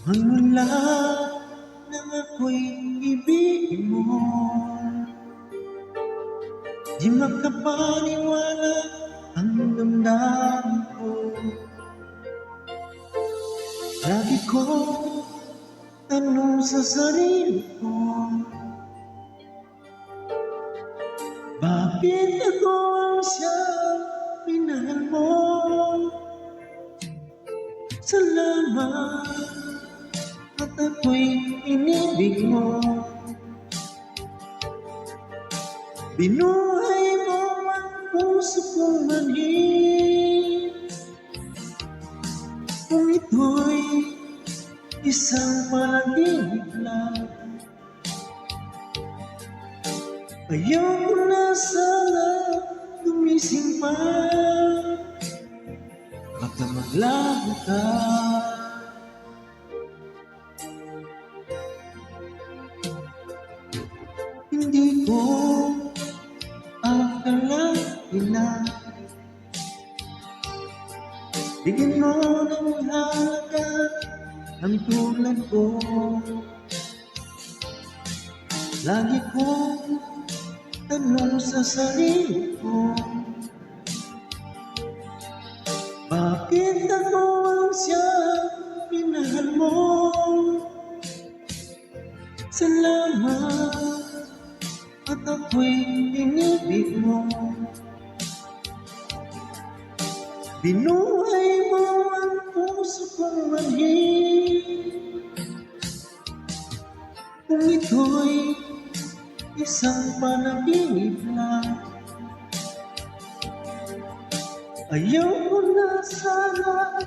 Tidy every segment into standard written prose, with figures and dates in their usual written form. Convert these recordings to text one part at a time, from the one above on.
Magmula nang ako'y ibigin mo, di makapaniwala ang damdamin ko. Lagi ko tanong sa sarili ko, bakit ako ang siyang minahal mo? Salamat at ako'y inibig mo. Binuhay mo ang puso kong manhid. Kung ito'y isang panaginip lang, ayoko na sana gumising pa. Baka maglaho ka. Hindi ko akalain na bigyan mo ng halaga ang tulad ko. Lagi kong tanong sa sarili ko, bakit ako ang siyang minahal mo? Salamat at ako'y inibig mo. Binuhay mo ang puso kong manhid. Kung ito'y isang panaginip lang, ayaw ko na sana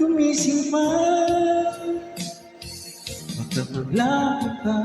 gumising pa. Baka maglaho ka.